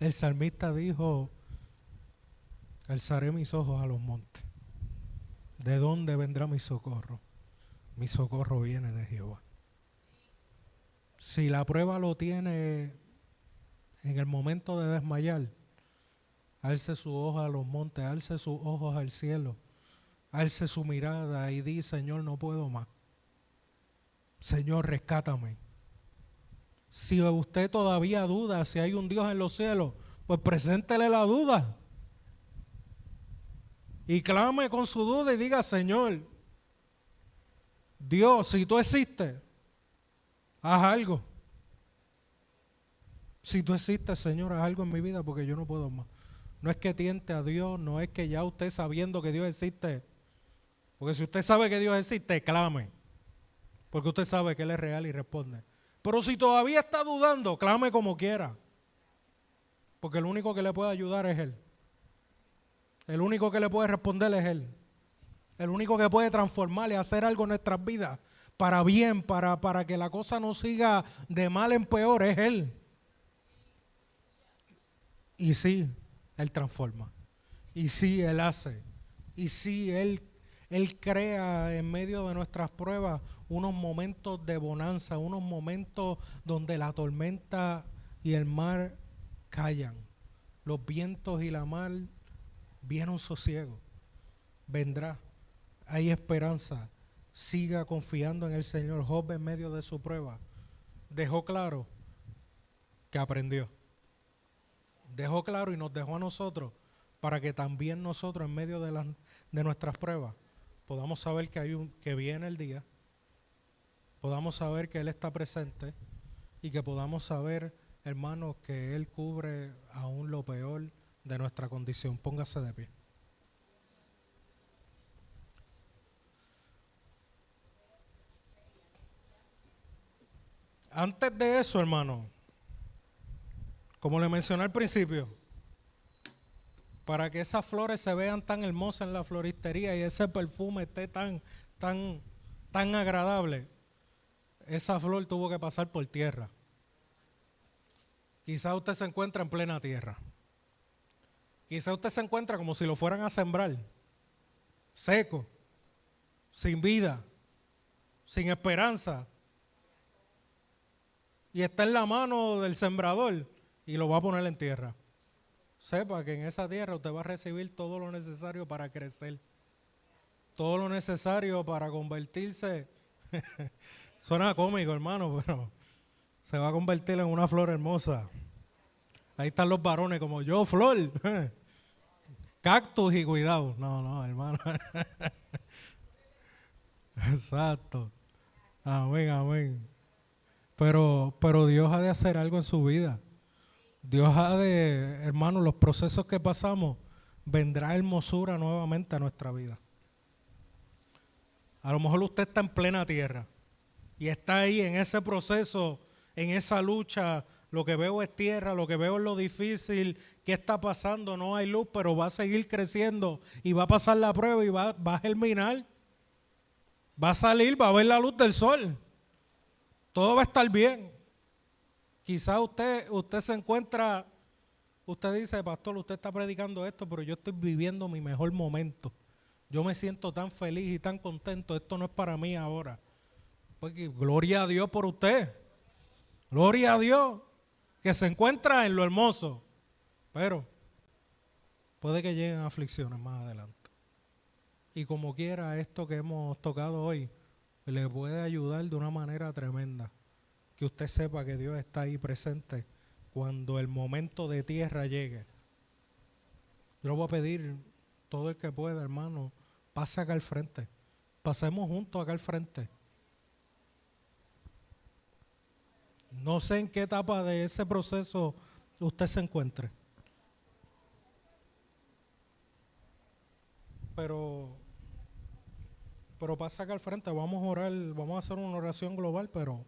El salmista dijo: Alzaré mis ojos a los montes. ¿De dónde vendrá mi socorro? Mi socorro viene de Jehová. Si la prueba lo tiene en el momento de desmayar, alce sus ojos a los montes, alce sus ojos al cielo, alce su mirada y di: Señor, no puedo más. Señor, rescátame. Si usted todavía duda si hay un Dios en los cielos, pues preséntele la duda. Y clame con su duda y diga: Señor, Dios, si tú existes, haz algo. Si tú existes, Señor, haz algo en mi vida porque yo no puedo más. No es que tiente a Dios, no es que ya usted sabiendo que Dios existe, porque si usted sabe que Dios existe, clame, porque usted sabe que Él es real y responde. Pero si todavía está dudando, clame como quiera, porque el único que le puede ayudar es Él. El único que le puede responder es Él. El único que puede transformar y hacer algo en nuestras vidas para bien, para que la cosa no siga de mal en peor, es Él. Y sí, Él transforma. Y sí, Él hace. Y sí, Él crea en medio de nuestras pruebas unos momentos de bonanza, unos momentos donde la tormenta y el mar callan. Los vientos y la mar viene un sosiego. Vendrá. Hay esperanza. Siga confiando en el Señor. Job, en medio de su prueba, dejó claro que aprendió. Dejó claro y nos dejó a nosotros para que también nosotros en medio de nuestras pruebas podamos saber que viene el día, podamos saber que Él está presente y que podamos saber, hermanos, que Él cubre aún lo peor de nuestra condición. Póngase de pie. Antes de eso, hermano, como le mencioné al principio, para que esas flores se vean tan hermosas en la floristería y ese perfume esté tan agradable, esa flor tuvo que pasar por tierra. Quizá usted se encuentra en plena tierra. Quizá usted se encuentra como si lo fueran a sembrar, seco, sin vida, sin esperanza. Y está en la mano del sembrador y lo va a poner en tierra. Sepa que en esa tierra usted va a recibir todo lo necesario para crecer. Todo lo necesario para convertirse. Suena cómico, hermano, pero se va a convertir en una flor hermosa. Ahí están los varones como yo, flor. Cactus y cuidado. No, hermano. Exacto. Amén, amén. Pero Dios ha de hacer algo en su vida. Dios ha de, hermano, los procesos que pasamos, vendrá hermosura nuevamente a nuestra vida. A lo mejor usted está en plena tierra y está ahí en ese proceso, en esa lucha. Lo que veo es tierra, lo que veo es lo difícil. ¿Qué está pasando? No hay luz, pero va a seguir creciendo y va a pasar la prueba y va a germinar. Va a salir, va a ver la luz del sol. Todo va a estar bien. Quizá usted se encuentra, usted dice: pastor, usted está predicando esto, pero yo estoy viviendo mi mejor momento. Yo me siento tan feliz y tan contento, esto no es para mí ahora. Porque gloria a Dios por usted. Gloria a Dios que se encuentra en lo hermoso. Pero puede que lleguen aflicciones más adelante. Y como quiera, esto que hemos tocado hoy le puede ayudar de una manera tremenda. Que usted sepa que Dios está ahí presente cuando el momento de tierra llegue. Yo le voy a pedir, todo el que pueda, hermano, pase acá al frente. Pasemos juntos acá al frente. No sé en qué etapa de ese proceso usted se encuentre. Pero pasa acá al frente, vamos a orar, vamos a hacer una oración global, pero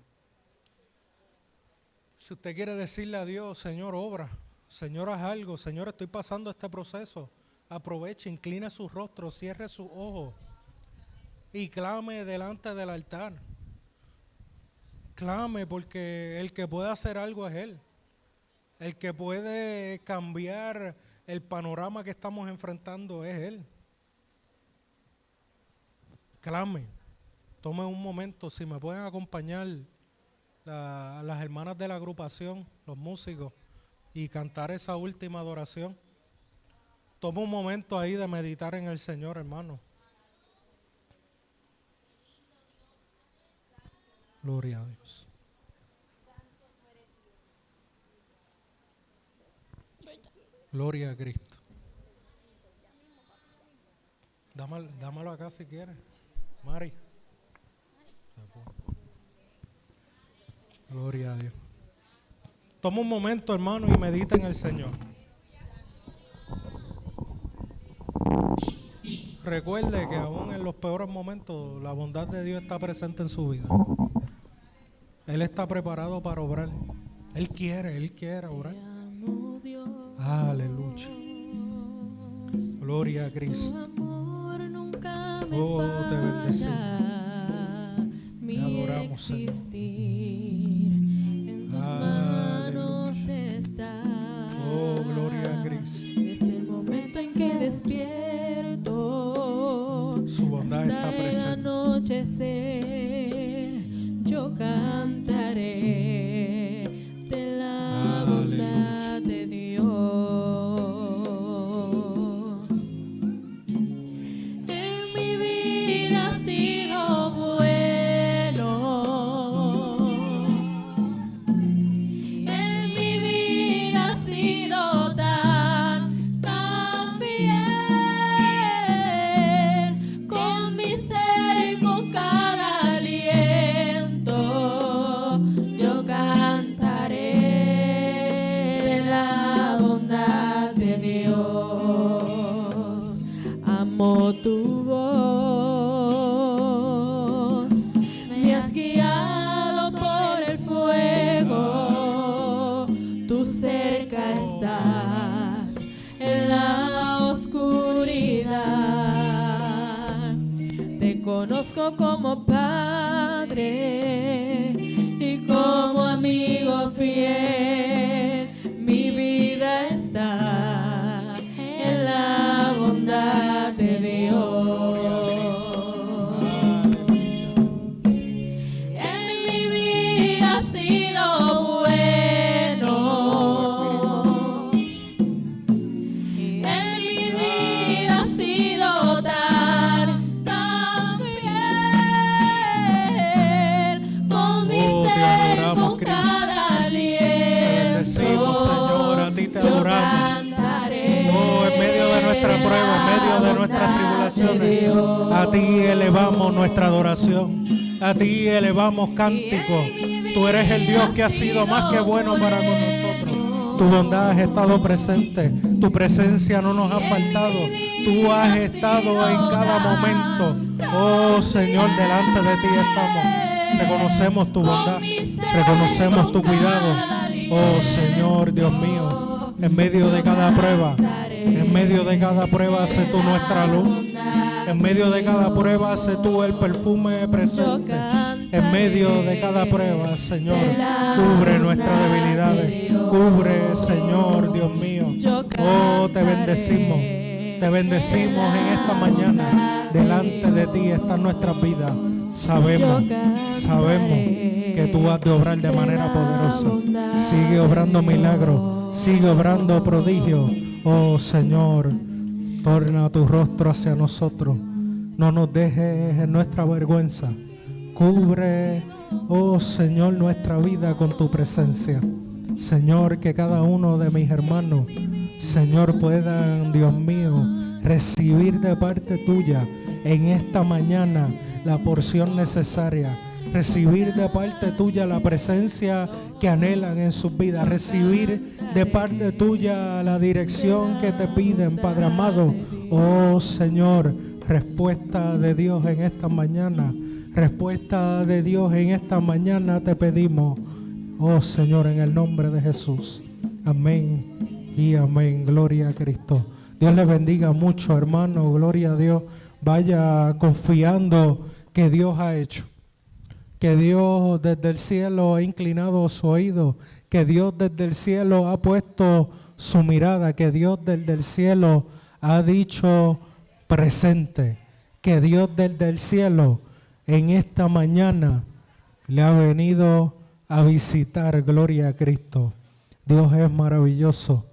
si usted quiere decirle a Dios: Señor, obra, Señor, haz algo, Señor, estoy pasando este proceso, aproveche, incline su rostro, cierre sus ojos y clame delante del altar. Clame, porque el que puede hacer algo es Él. El que puede cambiar el panorama que estamos enfrentando es Él. Clame, tome un momento, si me pueden acompañar las hermanas de la agrupación, los músicos, y cantar esa última adoración. Toma un momento ahí de meditar en el Señor, hermano. Gloria a Dios. Gloria a Cristo. Dámelo acá si quieres. Mari. Gloria a Dios. Toma un momento, hermano, y medita en el Señor. Recuerde que aún en los peores momentos la bondad de Dios está presente en su vida. Él está preparado para obrar. Él quiere obrar. Aleluya. Gloria a Cristo. Oh, te bendecimos. Te adoramos, Señor. En tus manos está. Oh, gloria a Cristo. Desde el momento en que despierto, Su bondad está hasta el presente. anochecer, yo cantaré de la bondad de Dios. En mi vida ha sido bueno. En mi vida ha sido tan fiel. Con mi ser y con cada aliento, yo cantaré de la bondad de Dios. Amo tu voz, me has guiado por el fuego, tú cerca estás en la oscuridad. Te conozco como Padre y como amigo fiel. Mi vida está en la bondad de Dios. En mi vida ha sido bueno. En mi vida ha sido tan fiel. Con mi Oh, te ser, adoramos, con Cristo. cada aliento, Bendecimos, Señor, a ti te yo adoramos. cantaré Oh, en medio de nuestra prueba, en medio de nuestras tribulaciones, a ti elevamos nuestra adoración, a ti elevamos cánticos. Tú eres el Dios que ha sido más que bueno para con nosotros. Tu bondad ha estado presente, tu presencia no nos ha faltado. Tú has estado en cada momento. Oh, Señor, delante de ti estamos. Reconocemos tu bondad, reconocemos tu cuidado. Oh, Señor, Dios mío, en medio de cada prueba, en medio de cada prueba, sé tú nuestra luz. En medio de cada prueba, sé tú el perfume presente. En medio de cada prueba, Señor, cubre nuestras debilidades. Cubre, Señor, Dios mío. Oh, te bendecimos. Te bendecimos en esta mañana. Delante de ti están nuestras vidas. Sabemos que tú has de obrar de manera poderosa. Sigue obrando milagros. Sigue obrando prodigios. Oh, Señor, torna tu rostro hacia nosotros. No nos dejes en nuestra vergüenza. Cubre, oh Señor, nuestra vida con tu presencia. Señor, que cada uno de mis hermanos, Señor, puedan, Dios mío, recibir de parte tuya en esta mañana la porción necesaria. Recibir de parte tuya la presencia que anhelan en sus vidas. Recibir de parte tuya la dirección que te piden, Padre amado. Oh Señor, respuesta de Dios en esta mañana. Respuesta de Dios en esta mañana te pedimos. Oh Señor, en el nombre de Jesús. Amén y amén. Gloria a Cristo. Dios les bendiga mucho, hermano. Gloria a Dios. Vaya confiando que Dios ha hecho. que Dios desde el cielo ha inclinado su oído, que Dios desde el cielo ha puesto su mirada, que Dios desde el cielo ha dicho presente, que Dios desde el cielo en esta mañana le ha venido a visitar. Gloria a Cristo. Dios es maravilloso,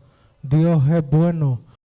Dios es bueno,